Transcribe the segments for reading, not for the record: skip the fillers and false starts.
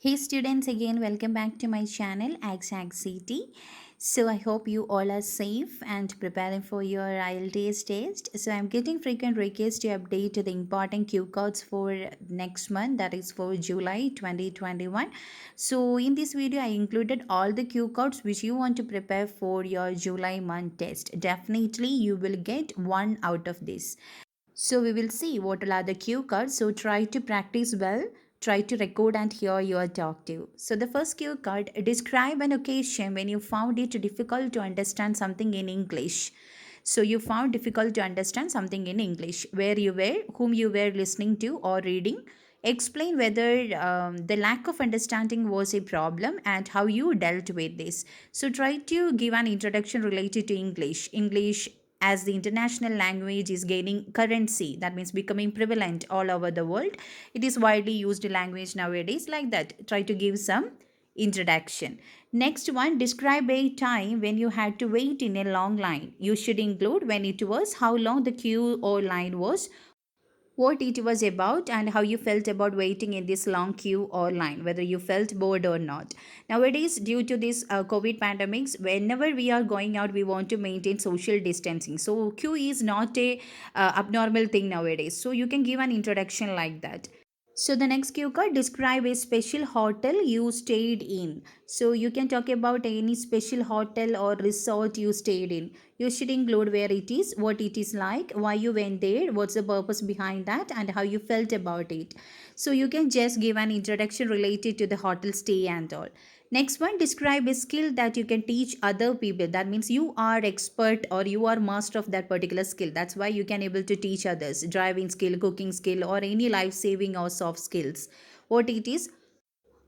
Hey students, again welcome back to my channel City. So I hope you all are safe and preparing for your IELTS test. So I'm getting frequent requests to update the important Q codes for next month, that is for July 2021. So in this video I included all the Q codes which you want to prepare for your July month test. Definitely you will get one out of this. So we will see what are the cue cards. So try to practice well. Try to record and hear your talk to. So the first cue card, describe an occasion when you found it difficult to understand something in English. So you found difficult to understand something in English. Where you were, whom you were listening to or reading. Explain whether the lack of understanding was a problem and how you dealt with this. So try to give an introduction related to English. English as the international language is gaining currency, that means becoming prevalent all over the world. It is widely used language nowadays, like that. Try to give some introduction. Next one, describe a time when you had to wait in a long line. You should include when it was, how long the queue or line was, what it was about, and how you felt about waiting in this long queue or line, whether you felt bored or not. Nowadays, due to this COVID pandemics, whenever we are going out, we want to maintain social distancing. So queue is not a abnormal thing nowadays. So you can give an introduction like that. So the next cue card, describe a special hotel you stayed in. So you can talk about any special hotel or resort you stayed in. You should include where it is, what it is like, why you went there, what's the purpose behind that, and how you felt about it. So you can just give an introduction related to the hotel stay and all. Next one, describe a skill that you can teach other people. That means you are expert or you are master of that particular skill. That's why you can able to teach others. Driving skill, cooking skill, or any life saving or soft skills. What it is,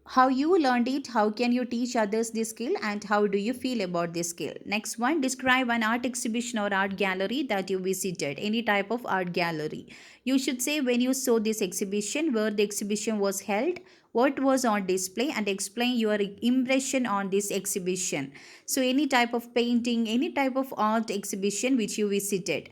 how you learned it, how can you teach others this skill, and how do you feel about this skill. Next one, describe an art exhibition or art gallery that you visited, any type of art gallery. You should say when you saw this exhibition, where the exhibition was held, what was on display, and explain your impression on this exhibition. So any type of painting, any type of art exhibition which you visited.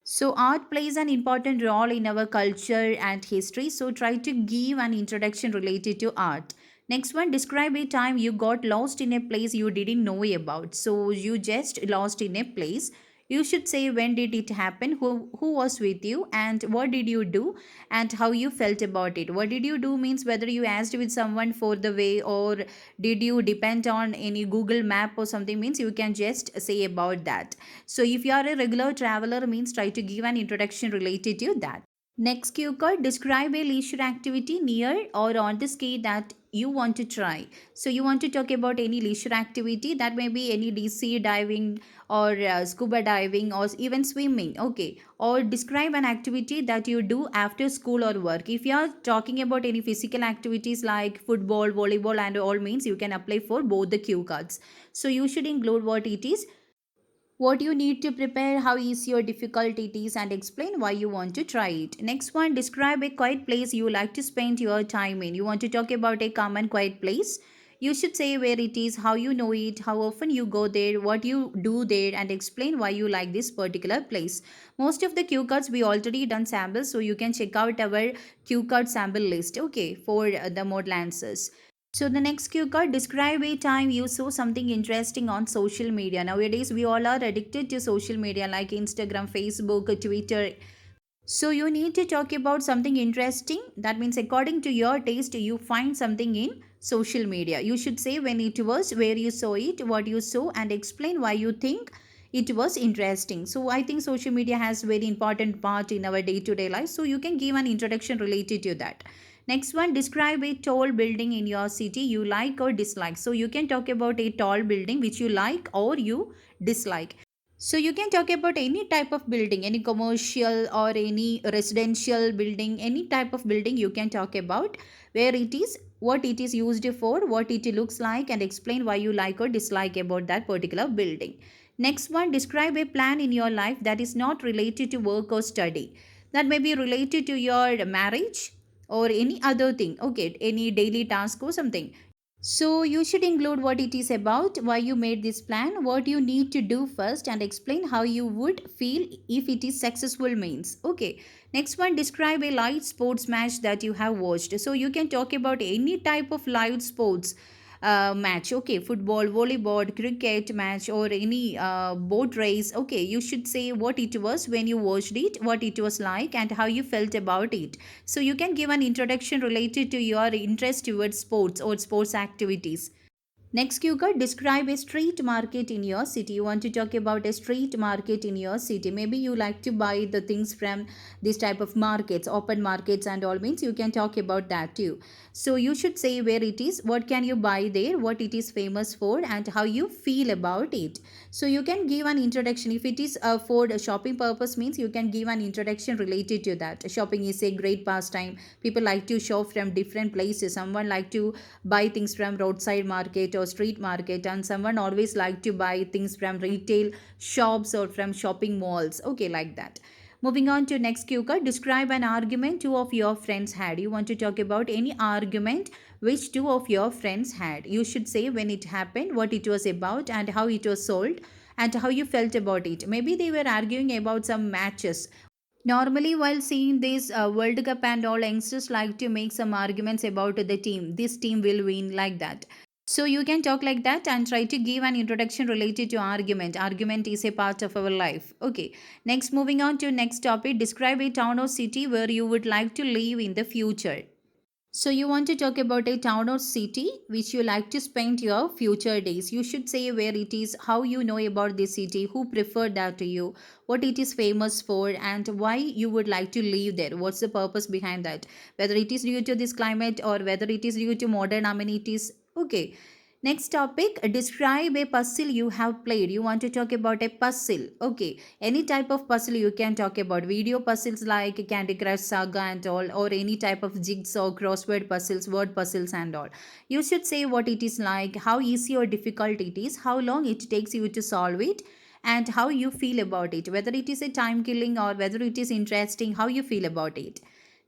So, art plays an important role in our culture and history. So, try to give an introduction related to art. Next one, describe a time you got lost in a place you didn't know about. So, you just lost in a place. You should say when did it happen, who was with you, and what did you do, and how you felt about it. What did you do means whether you asked with someone for the way, or did you depend on any Google map or something, means you can just say about that. So if you are a regular traveler, means try to give an introduction related to that. Next cue card, describe a leisure activity near or on the ski that you want to try. So you want to talk about any leisure activity, that may be any DC diving or scuba diving or even swimming. Okay. Or describe an activity that you do after school or work. If you are talking about any physical activities like football, volleyball and all, means you can apply for both the cue cards. So you should include what it is, what you need to prepare, how easy or difficult it is, and explain why you want to try it. Next one, describe a quiet place you like to spend your time in. You want to talk about a calm and quiet place. You should say where it is, how you know it, how often you go there, what you do there, and explain why you like this particular place. Most of the cue cards we already done samples, so you can check out our cue card sample list, okay, for the model answers. So the next cue card, describe a time you saw something interesting on social media. Nowadays, we all are addicted to social media like Instagram, Facebook, Twitter. So you need to talk about something interesting. That means according to your taste, you find something in social media. You should say when it was, where you saw it, what you saw, and explain why you think it was interesting. So I think social media has very important part in our day-to-day life. So you can give an introduction related to that. Next one, describe a tall building in your city you like or dislike. So you can talk about a tall building which you like or you dislike. So you can talk about any type of building, any commercial or any residential building, any type of building you can talk about, where it is, what it is used for, what it looks like, and explain why you like or dislike about that particular building. Next one, describe a plan in your life that is not related to work or study. That may be related to your marriage or any other thing, okay, any daily task or something. So you should include what it is about, why you made this plan, what you need to do first, and explain how you would feel if it is successful means. Okay. Next one, describe a live sports match that you have watched. So you can talk about any type of live sports match. Okay, football, volleyball, cricket match, or any boat race. Okay, you should say what it was when you watched it, what it was like, and how you felt about it. So you can give an introduction related to your interest towards sports or sports activities. Next, you could describe a street market in your city. You want to talk about a street market in your city. Maybe you like to buy the things from this type of markets, open markets, and all means you can talk about that too. So you should say where it is, what can you buy there, what it is famous for, and how you feel about it. So you can give an introduction. If it is for a shopping purpose, means you can give an introduction related to that. Shopping is a great pastime. People like to shop from different places. Someone like to buy things from roadside market or street market, and someone always like to buy things from retail shops or from shopping malls. Okay, like that. Moving on to next cue card, describe an argument two of your friends had. You want to talk about any argument which two of your friends had. You should say when it happened, what it was about, and how it was solved, and how you felt about it. Maybe they were arguing about some matches. Normally, while seeing this World Cup and all, youngsters like to make some arguments about the team. This team will win, like that. So you can talk like that and try to give an introduction related to argument. Argument is a part of our life. Okay. Next, moving on to next topic. Describe a town or city where you would like to live in the future. So you want to talk about a town or city which you like to spend your future days. You should say where it is, how you know about the city, who preferred that to you, what it is famous for, and why you would like to live there. What's the purpose behind that? Whether it is due to this climate or whether it is due to modern amenities. Okay. Next topic, describe a puzzle you have played. You want to talk about a puzzle. Okay. Any type of puzzle you can talk about. Video puzzles like Candy Crush Saga and all, or any type of jigsaw, crossword puzzles, word puzzles and all. You should say what it is like, how easy or difficult it is, how long it takes you to solve it, and how you feel about it. Whether it is a time killing or whether it is interesting, how you feel about it.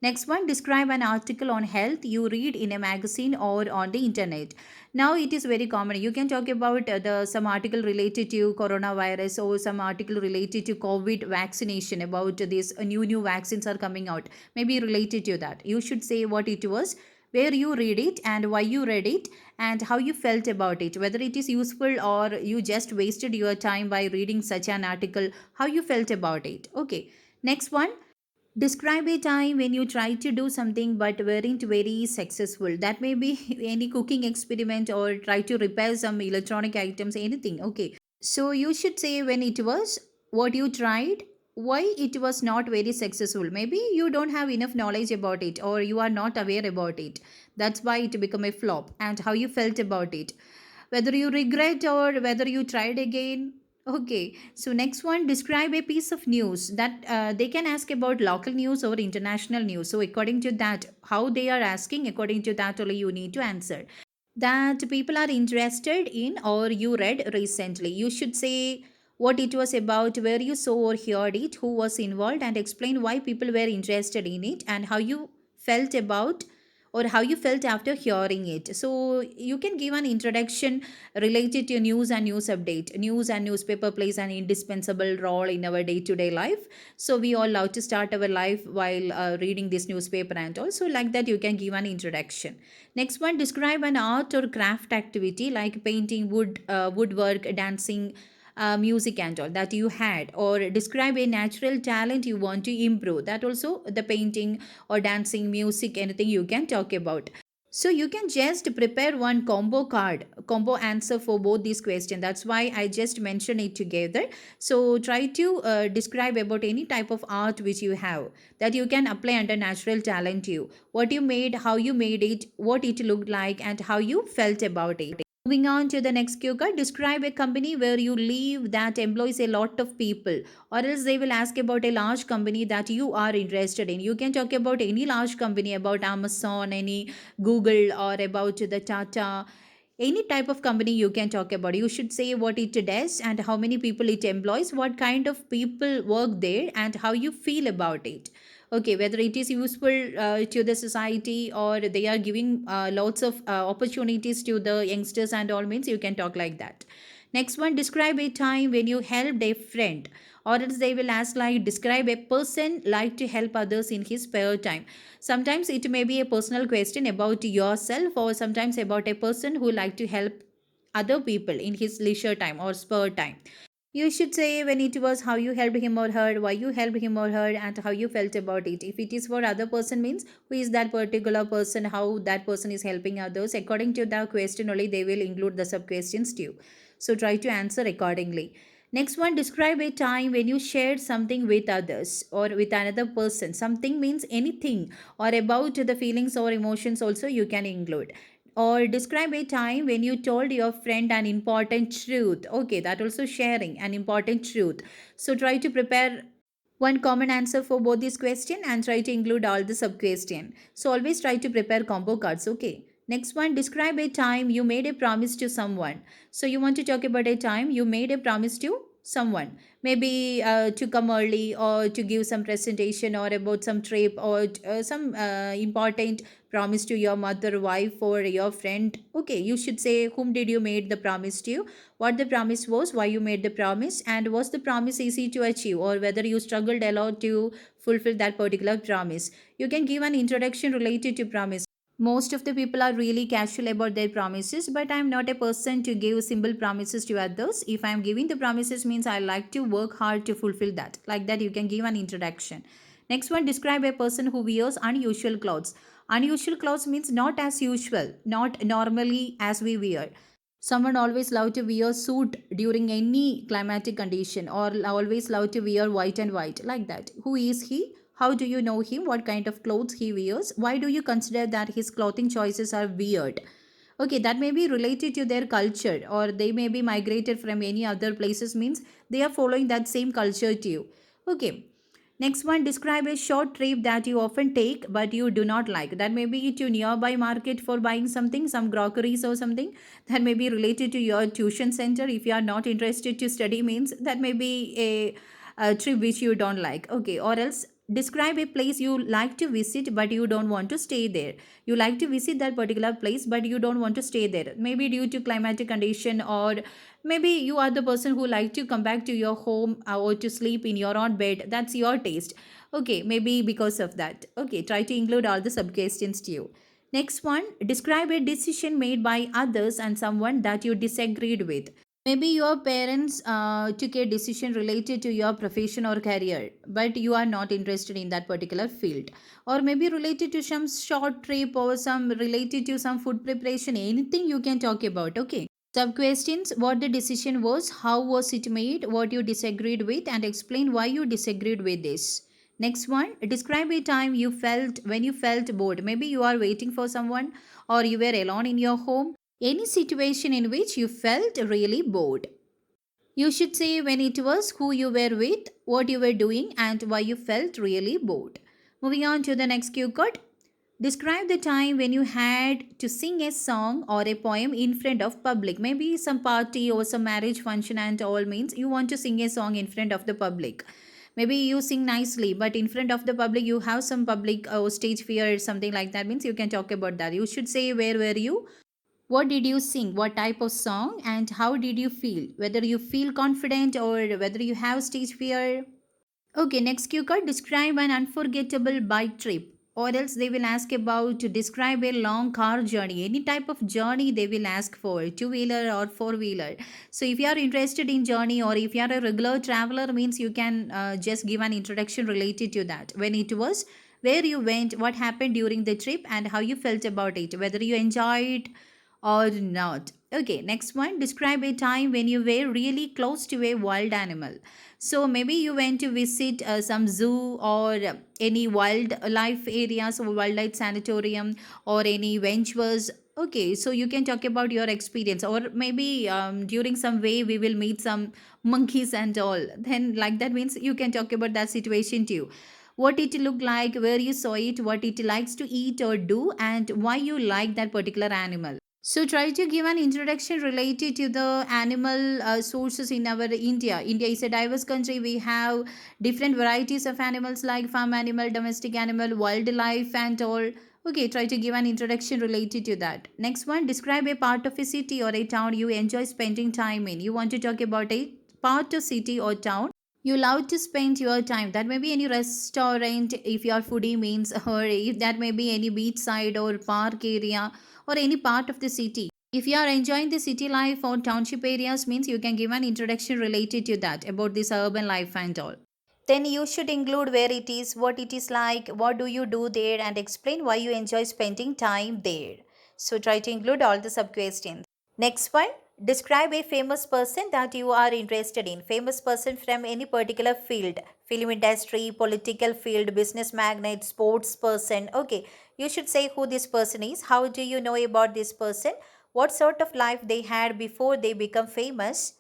Next one, describe an article on health you read in a magazine or on the internet. Now it is very common. You can talk about the some article related to coronavirus or some article related to COVID vaccination about this new vaccines are coming out. Maybe related to that. You should say what it was, where you read it and why you read it, and how you felt about it, whether it is useful or you just wasted your time by reading such an article, how you felt about it. Okay. Next one, describe a time when you tried to do something but weren't very successful. That may be any cooking experiment or try to repair some electronic items, anything. Okay. So you should say when it was, what you tried, why it was not very successful. Maybe you don't have enough knowledge about it or you are not aware about it. That's why it become a flop, and how you felt about it. Whether you regret or whether you tried again. Okay, so next one, describe a piece of news that they can ask about local news or international news. So, according to that, how they are asking, according to that, only you need to answer. That people are interested in or you read recently. You should say what it was about, where you saw or heard it, who was involved, and explain why people were interested in it and how you felt about or how you felt after hearing it. So you can give an introduction related to news and news update. News and newspaper plays an indispensable role in our day-to-day life. So we all love to start our life while reading this newspaper, and also like that you can give an introduction. Next one, describe an art or craft activity like painting, woodwork, dancing, music and all that you had, or describe a natural talent you want to improve. That also the painting or dancing, music, anything you can talk about. So you can just prepare one combo answer for both these questions. That's why I just mentioned it together. So try to describe about any type of art which you have that you can apply under natural talent you. What you made, how you made it, what it looked like, and how you felt about it. Moving on to the next cue card, describe a company where you live that employs a lot of people, or else they will ask about a large company that you are interested in. You can talk about any large company, about Amazon, any Google, or about the Tata, any type of company you can talk about. You should say what it does and how many people it employs, what kind of people work there, and how you feel about it. Okay, whether it is useful to the society, or they are giving lots of opportunities to the youngsters and all, means you can talk like that. Next one, describe a time when you helped a friend, or else they will ask like describe a person like to help others in his spare time. Sometimes it may be a personal question about yourself, or sometimes about a person who like to help other people in his leisure time or spare time. You should say when it was how you helped him or her, why you helped him or her, and how you felt about it. If it is for other person, means who is that particular person, how that person is helping others. According to the question only, they will include the sub questions too. So try to answer accordingly. Next one, describe a time when you shared something with others or with another person. Something means anything, or about the feelings or emotions also you can include. Or describe a time when you told your friend an important truth. Okay, that also sharing an important truth. So try to prepare one common answer for both these question and try to include all the sub question. So always try to prepare combo cards. Okay. Next one, describe a time you made a promise to someone. So you want to talk about a time you made a promise to someone. Maybe to come early, or to give some presentation, or about some trip, or some important promise to your mother, wife, or your friend. Okay, you should say whom did you made the promise to, what the promise was, why you made the promise, and was the promise easy to achieve, or whether you struggled a lot to fulfill that particular promise. You can give an introduction related to promise. Most of the people are really casual about their promises, but I am not a person to give simple promises to others. If I am giving the promises, means I like to work hard to fulfill that. Like that, you can give an introduction. Next one, describe a person who wears unusual clothes. Unusual clothes means not as usual, not normally as we wear. Someone always love to wear suit during any climatic condition, or always love to wear white and white, like that. Who is he? How do you know him? What kind of clothes he wears? Why do you consider that his clothing choices are weird? Okay, that may be related to their culture, or they may be migrated from any other places, means they are following that same culture too. Okay. Next one, describe a short trip that you often take but you do not like. That may be to nearby market for buying something, some groceries or something. That may be related to your tuition center. If you are not interested to study, means that may be a trip which you don't like. Okay, or else describe a place you like to visit but you don't want to stay there. You like to visit that particular place but you don't want to stay there, maybe due to climatic condition, or maybe you are the person who like to come back to your home, or to sleep in your own bed. That's your taste. Okay, maybe because of that. Okay, try to include all the sub questions to you. Next one, describe a decision made by others and someone that you disagreed with. Maybe your parents took a decision related to your profession or career, but you are not interested in that particular field. Or maybe related to some short trip, or some related to some food preparation, anything you can talk about. Okay. Sub questions, what the decision was, how was it made, what you disagreed with, and explain why you disagreed with this. Next one, describe a time you felt when you felt bored. Maybe you are waiting for someone, or you were alone in your home. Any situation in which you felt really bored. You should say when it was, who you were with, what you were doing, and why you felt really bored. Moving on to the next cue card. Describe the time when you had to sing a song or a poem in front of public. Maybe some party or some marriage function and all, means you want to sing a song in front of the public. Maybe you sing nicely, but in front of the public you have some public stage fear or something like that, means you can talk about that. You should say where were you, what did you sing? What type of song? And how did you feel? Whether you feel confident or whether you have stage fear. Okay, next cue card, describe an unforgettable bike trip. Or else they will ask about to describe a long car journey. Any type of journey they will ask for, two wheeler or four wheeler. So if you are interested in journey, or if you are a regular traveler, means you can just give an introduction related to that. When it was, where you went, what happened during the trip, and how you felt about it. Whether you enjoyed or not. Okay, next one. Describe a time when you were really close to a wild animal. So maybe you went to visit some zoo, or any wildlife areas, or wildlife sanatorium, or any ventures. Okay, so you can talk about your experience, or maybe during some way we will meet some monkeys and all. Then, like that means you can talk about that situation too. What it looked like, where you saw it, what it likes to eat or do, and why you like that particular animal. So try to give an introduction related to the animal sources in our India. India is a diverse country. We have different varieties of animals like farm animal, domestic animal, wildlife, and all. Okay, try to give an introduction related to that. Next one, describe a part of a city or a town you enjoy spending time in. You want to talk about a part of city or town you love to spend your time. That may be any restaurant if your foodie means, or if that may be any beachside or park area or any part of the city. If you are enjoying the city life or township areas means you can give an introduction related to that about this urban life and all. Then you should include where it is, what it is like, what do you do there, and explain why you enjoy spending time there. So try to include all the sub questions. Next one, describe a famous person that you are interested in. Famous person from any particular field, film industry, political field, business magnate, sports person. Okay, you should say who this person is. How do you know about this person? What sort of life they had before they become famous?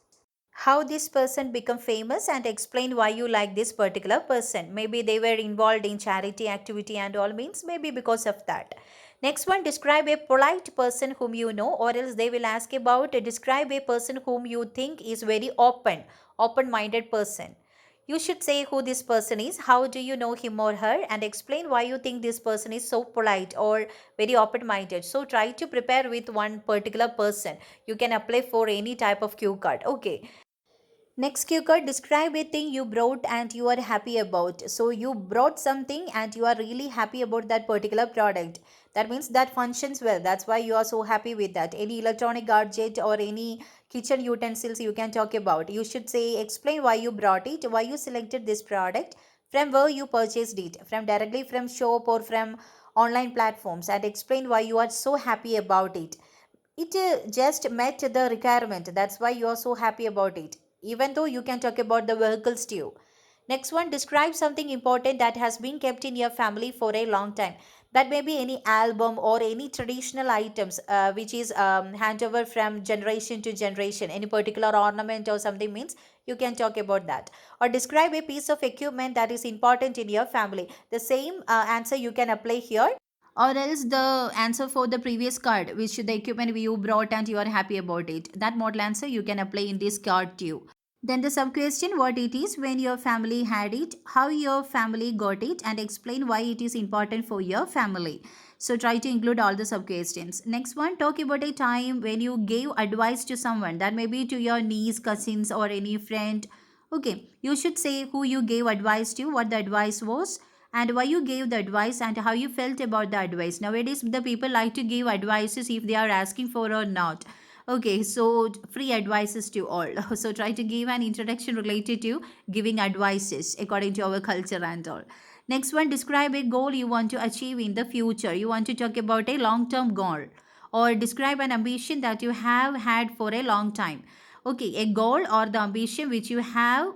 How this person become famous, and explain why you like this particular person. Maybe they were involved in charity activity and all means maybe because of that. Next one, describe a polite person whom you know, or else they will ask about describe a person whom you think is very open minded person. You should say who this person is, how do you know him or her, and explain why you think this person is so polite or very open minded. So try to prepare with one particular person. You can apply for any type of cue card. Okay. Next cue card, describe a thing you brought and you are happy about. So you brought something and you are really happy about that particular product. That means that functions well. That's why you are so happy with that. Any electronic gadget or any kitchen utensils you can talk about. You should say, explain why you brought it, why you selected this product, from where you purchased it, from directly from shop or from online platforms, and explain why you are so happy about it. It just met the requirement. That's why you are so happy about it. Even though you can talk about the vehicles too. Next one, describe something important that has been kept in your family for a long time. That may be any album or any traditional items which is handover from generation to generation. Any particular ornament or something means you can talk about that. Or describe a piece of equipment that is important in your family. The same answer you can apply here, or else the answer for the previous card which the equipment you brought and you are happy about it, that model answer you can apply in this card too. Then the sub question, what it is, when your family had it, how your family got it, and explain why it is important for your family. So try to include all the sub questions. Next one, talk about a time when you gave advice to someone. That may be to your niece, cousins, or any friend. Okay, you should say who you gave advice to, what the advice was, and why you gave the advice, and how you felt about the advice. Nowadays the people like to give advices if they are asking for or not. Okay, so free advices to all. So try to give an introduction related to giving advices according to our culture and all. Next one, describe a goal you want to achieve in the future. You want to talk about a long term goal, or describe an ambition that you have had for a long time. Okay, a goal or the ambition which you have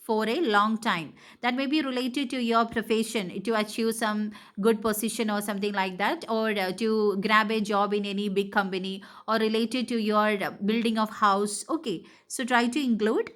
for a long time, that may be related to your profession, to achieve some good position or something like that, or to grab a job in any big company, or related to your building of house. Okay, so try to include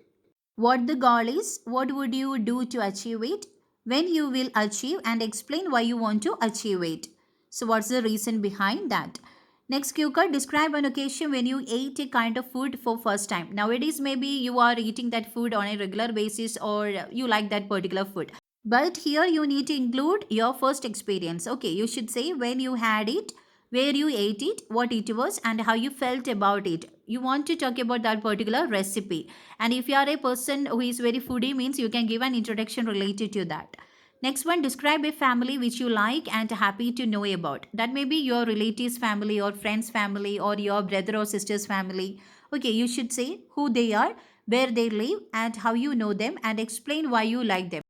what the goal is, what would you do to achieve it, when you will achieve, and explain why you want to achieve it. So what's the reason behind that? Next cue card, describe an occasion when you ate a kind of food for first time. Nowadays maybe you are eating that food on a regular basis, or you like that particular food. But here you need to include your first experience. Okay, you should say when you had it, where you ate it, what it was, and how you felt about it. You want to talk about that particular recipe. And if you are a person who is very foodie means you can give an introduction related to that. Next one, describe a family which you like and happy to know about. That may be your relatives family or friends family or your brother or sister's family. Okay, you should say who they are, where they live, and how you know them, and explain why you like them.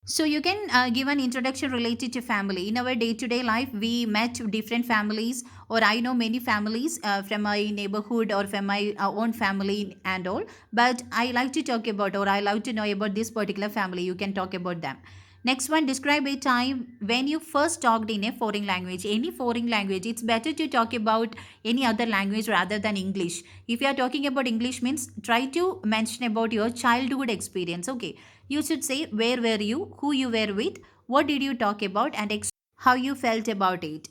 So you can give an introduction related to family. In our day-to-day life, we met different families, or I know many families from my neighborhood or from my own family and all. But I like to talk about, or I love to know about this particular family. You can talk about them. Next one, describe a time when you first talked in a foreign language. Any foreign language, it's better to talk about any other language rather than English. If you are talking about English means, try to mention about your childhood experience. Okay, you should say where were you, who you were with, what did you talk about, and how you felt about it.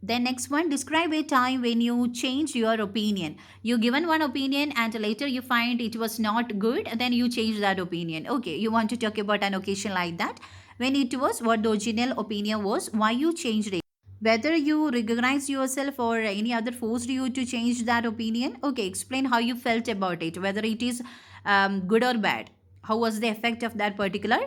Then next one, describe a time when you changed your opinion. You given one opinion and later you find it was not good, then you change that opinion. Okay, you want to talk about an occasion like that when it was what the original opinion was, why you changed it. Whether you recognize yourself or any other forced you to change that opinion. Okay, explain how you felt about it, whether it is good or bad. How was the effect of that particular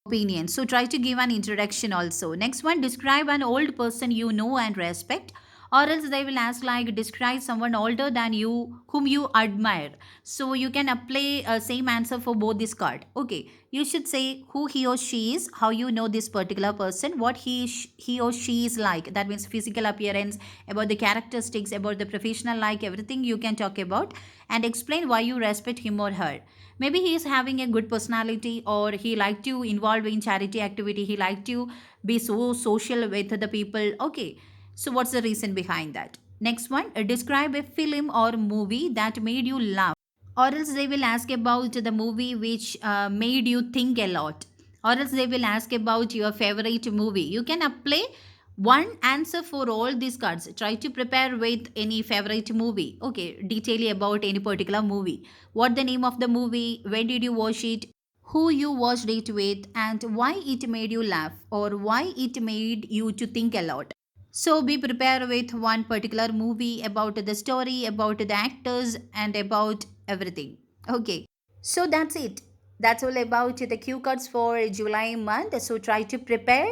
opinion? So try to give an introduction also. Next one, describe an old person you know and respect, or else they will ask like describe someone older than you whom you admire. So you can apply same answer for both this card. Okay, you should say who he or she is, how you know this particular person, what he or she is like. That means physical appearance, about the characteristics, about the professional like, everything you can talk about, and explain why you respect him or her. Maybe he is having a good personality, or he like to involve in charity activity, he like to be so social with the people. Okay, so what's the reason behind that? Next one, describe a film or movie that made you laugh, or else they will ask about the movie which made you think a lot, or else they will ask about your favorite movie. You can apply one answer for all these cards. Try to prepare with any favorite movie. Okay, detail about any particular movie, what the name of the movie, when did you watch it, who you watched it with, and why it made you laugh or why it made you to think a lot. So be prepared with one particular movie, about the story, about the actors, and about everything. Okay. So that's it. That's all about the cue cards for July month. So try to prepare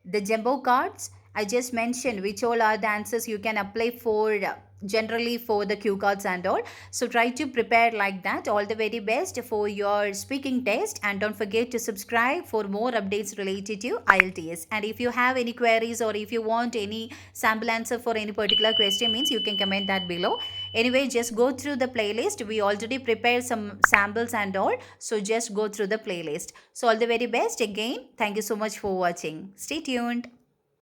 the jumbo cards I just mentioned, which all are the answers you can apply for generally for the cue cards and all. So try to prepare like that. All the very best for your speaking test, and don't forget to subscribe for more updates related to IELTS. And if you have any queries, or if you want any sample answer for any particular question, means you can comment that below. Anyway, just go through the playlist. We already prepared some samples and all, so just go through the playlist. So all the very best again. Thank you so much for watching. Stay tuned.